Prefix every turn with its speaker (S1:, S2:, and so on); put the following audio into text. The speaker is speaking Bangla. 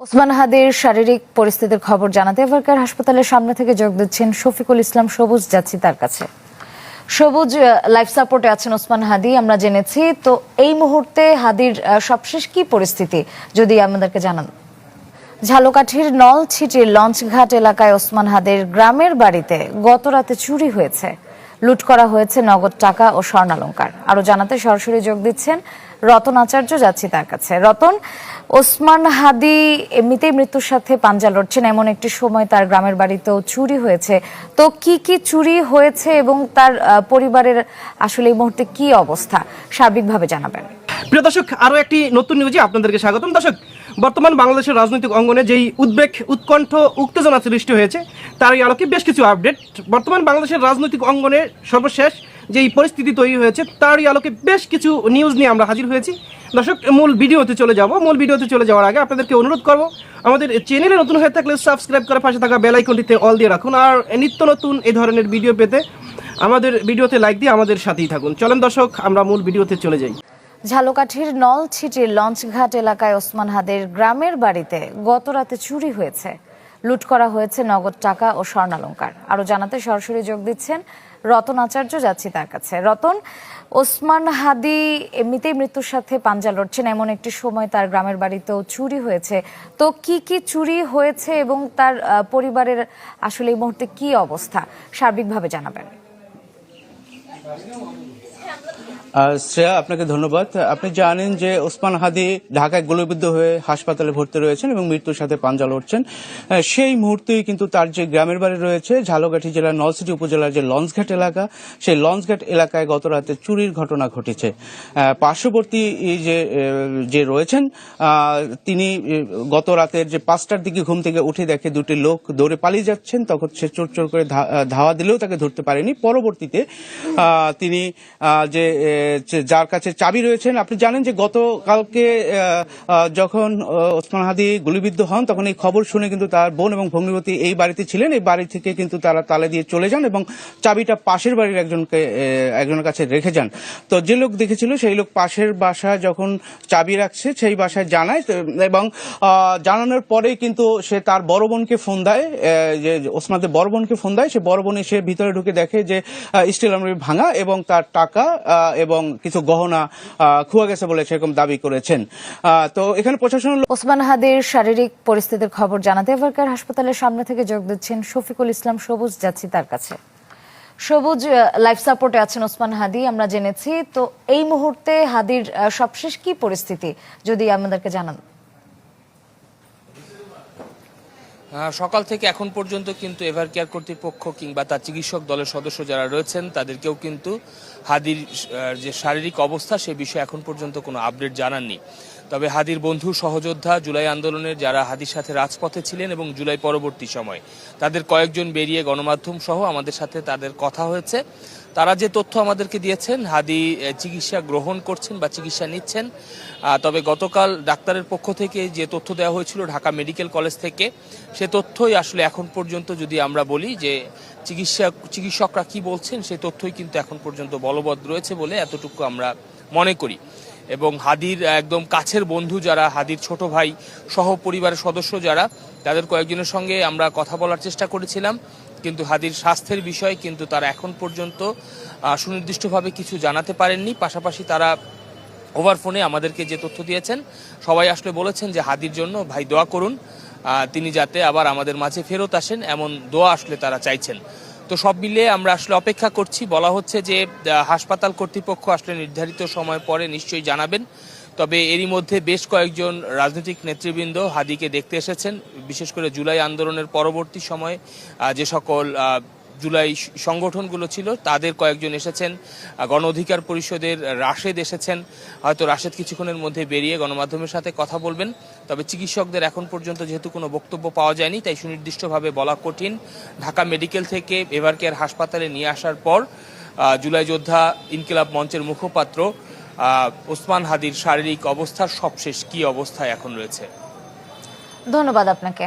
S1: ওসমান হাদির শারীরিক পরিস্থিতির খবর জানাতে এভারকেয়ার হাসপাতালের সামনে থেকে যোগ দিচ্ছেন শফিকুল ইসলাম সবুজ। যাচ্ছি তার কাছে। সবুজ, লাইফ সাপোর্টে আছেন ওসমান হাদি, আমরা জেনেছি। তো এই মুহূর্তে হাদির সবশেষ কি পরিস্থিতি যদি আমাদেরকে জানান। ঝালকাঠির নলছিটির লঞ্চঘাট এলাকায় ওসমান হাদির গ্রামের বাড়িতে গত রাতে চুরি হয়েছে, লুট করা হয়েছে নগদ টাকা ও স্বর্ণালংকার। আরো জানাতে সরাসরি যোগ দিচ্ছেন রতন আচার্য। যাচ্ছি তার কাছে। রতন, ওসমান হাদি এমনিতেই মৃত্যুর সাথে পাঞ্জা লড়ছেন, এমন একটি সময় তার গ্রামের বাড়িতেও চুরি হয়েছে। তো কি কি চুরি হয়েছে এবং তার পরিবারের আসলে এই মুহূর্তে কি অবস্থা সার্বিকভাবে জানাবেন।
S2: প্রিয় দর্শক, আরো একটি নতুন নিউজে আপনাদেরকে স্বাগতম। দর্শক, বর্তমান বাংলাদেশের রাজনৈতিক অঙ্গনে যেই উদ্বেগ, উৎকণ্ঠ, উত্তেজনা সৃষ্টি হয়েছে তারই আলোকে বেশ কিছু আপডেট। বর্তমান বাংলাদেশের রাজনৈতিক অঙ্গনে সর্বশেষ যেই পরিস্থিতি তৈরি হয়েছে তারই আলোকে বেশ কিছু নিউজ নিয়ে আমরা হাজির হয়েছি। দর্শক, মূল ভিডিওতে চলে যাওয়ার আগে আপনাদেরকে অনুরোধ করব, আমাদের চ্যানেলে নতুন হয়ে থাকলে সাবস্ক্রাইব করে পাশে থাকা বেল আইকনটিতে অল দিয়ে রাখুন। আর নিত্য নতুন এই ধরনের ভিডিও পেতে আমাদের ভিডিওতে লাইক দিয়ে আমাদের সাথেই থাকুন। চলেন দর্শক, আমরা মূল ভিডিওতে চলে যাই।
S1: ঝালকাঠির নলছিটির লঞ্চঘাট এলাকায় ওসমান হাদির গ্রামের বাড়িতে গত রাতে চুরি হয়েছে, লুট করা হয়েছে নগদ টাকা ও স্বর্ণালংকার। আরো জানাতে সরাসরি যোগ দিচ্ছেন রতন আচার্য। যাচ্ছি তার কাছে। রতন, ওসমান হাদি এমনিতেই মৃত্যুর সাথে পাঞ্জা লড়ছেন, এমন একটি সময় তার গ্রামের বাড়িতেও চুরি হয়েছে। তো কি কি চুরি হয়েছে এবং তার পরিবারের আসলে এই মুহূর্তে কি অবস্থা সার্বিকভাবে জানাবেন।
S3: শ্রেয়া, আপনাকে ধন্যবাদ। আপনি জানেন যে ওসমান হাদি ঢাকায় গুলিবিদ্ধ হয়ে হাসপাতালে ভর্তি রয়েছেন এবং মৃত্যুর সাথে পাঞ্জা লড়ছেন। সেই মুহূর্তেই কিন্তু তার যে গ্রামের বাড়ি রয়েছে ঝালকাঠি জেলার নলছিটি উপজেলার যে লঞ্চঘাট এলাকা, সেই লঞ্চঘাট এলাকায় গত রাতে চুরির ঘটনা ঘটেছে। পার্শ্ববর্তী যে রয়েছেন তিনি গত রাতের যে 5টার দিকে ঘুম থেকে উঠে দেখে দুটি লোক দৌড়ে পালিয়ে যাচ্ছেন। তখন সে চোর চোর করে ধাওয়া দিলেও তাকে ধরতে পারেনি। পরবর্তীতে তিনি যার কাছে চাবি রয়েছেন, আপনি জানেন যে গতকালকে যখন ওসমান হাদি গুলিবিদ্ধ হন তখন এই খবর শুনে কিন্তু তার বোন এবং ভগ্নিপতি এই বাড়িতে ছিলেন। এই বাড়ি থেকে কিন্তু তারা তালা দিয়ে চলে যান এবং চাবিটা পাশের বাড়ির একজনের কাছে রেখে যান। তো যে লোক দেখেছিল সেই লোক পাশের বাসায় যখন চাবি রাখছে সেই বাসায় জানায় এবং জানানোর পরেই কিন্তু সে তার বড় বোনকে ফোন দেয়, যে ওসমানদের বড় বোনকে ফোন দেয়। সে বড় বোন এসে ভিতরে ঢুকে দেখে যে স্টিল আলমারি ভাঙা এবং তার টাকা এবং কিছু গহনা খোয়া গেছে বলে সেরকম দাবি করেছেন। তো এখানে প্রশাসন
S1: ওসমান হাদির শারীরিক পরিস্থিতির খবর জানাতে এভারকেয়ার হাসপাতালের সামনে থেকে যোগ দিচ্ছেন শফিকুল ইসলাম সবুজ। যাচ্ছি তার কাছে। সবুজ, লাইফ সাপোর্টে আছেন ওসমান হাদি, আমরা জেনেছি। তো এই মুহূর্তে হাদির সবশেষ কি পরিস্থিতি যদি আমাদেরকে জানান।
S4: সকাল থেকে এখন পর্যন্ত কিন্তু এভারকেয়ার কর্তৃপক্ষ কিংবা তার চিকিৎসক দলের সদস্য যারা রয়েছেন তাদেরকেও কিন্তু হাদির যে শারীরিক অবস্থা সে বিষয়ে এখন পর্যন্ত কোনো আপডেট জানাননি। তবে হাদির বন্ধু সহযোদ্ধা জুলাই আন্দোলনের যারা হাদির সাথে রাজপথে ছিলেন এবং জুলাই পরবর্তী সময় তাদের কয়েকজন বেরিয়ে গণমাধ্যম সহ আমাদের সাথে তাদের কথা হয়েছে। তারা যে তথ্য আমাদেরকে দিয়েছেন, হাদি চিকিৎসা গ্রহণ করছেন বা চিকিৎসা নিচ্ছেন। তবে গতকাল ডাক্তারের পক্ষ থেকে যে তথ্য দেওয়া হয়েছিল ঢাকা মেডিকেল কলেজ থেকে, সে তথ্যই আসলে এখন পর্যন্ত যদি আমরা বলি যে চিকিৎসকরা কি বলছেন সেই তথ্যই কিন্তু এখন পর্যন্ত বলবৎ রয়েছে বলে এতটুকু আমরা মনে করি। এবং হাদির একদম কাছের বন্ধু যারা, হাদির ছোট ভাই সহ পরিবারের সদস্য যারা, তাদের কয়েকজনের সঙ্গে আমরা কথা বলার চেষ্টা করেছিলাম, কিন্তু হাদির স্বাস্থ্যের বিষয়ে কিন্তু তারা এখন পর্যন্ত সুনির্দিষ্টভাবে কিছু জানাতে পারেননি। পাশাপাশি তারা ওভার ফোনে আমাদেরকে যে তথ্য দিয়েছেন, সবাই আসলে বলেছেন যে হাদির জন্য ভাই দোয়া করুন, তিনি যাতে আবার আমাদের মাঝে ফেরত আসেন, এমন দোয়া আসলে তারা চাইছেন। তো সব মিলিয়ে আমরা আসলে অপেক্ষা করছি। বলা হচ্ছে যে হাসপাতাল কর্তৃপক্ষ আসলে নির্ধারিত সময় পরে নিশ্চয়ই জানাবেন। তবে এরই মধ্যে বেশ কয়েকজন রাজনৈতিক নেতৃবৃন্দ হাদিকে দেখতে এসেছেন, বিশেষ করে জুলাই আন্দোলনের পরবর্তী সময়ে যে সকল জুলাই সংগঠনগুলো ছিল তাদের কয়েকজন এসেছেন। গণ অধিকার পরিষদের রাশেদ এসেছেন, হয়তো রাশেদ কিছুক্ষণের মধ্যে বেরিয়ে গণমাধ্যমের সাথে কথা বলবেন। তবে চিকিৎসকদের এখন পর্যন্ত যেহেতু কোনো বক্তব্য পাওয়া যায়নি, তাই সুনির্দিষ্টভাবে বলা কঠিন। ঢাকা মেডিকেল থেকে এভারকেয়ার হাসপাতালে নিয়ে আসার পর জুলাই যোদ্ধা ইনকিলাব মঞ্চের মুখপাত্র ওসমান হাদির শারীরিক অবস্থার সবশেষ কি অবস্থায় এখন রয়েছে।
S1: ধন্যবাদ আপনাকে।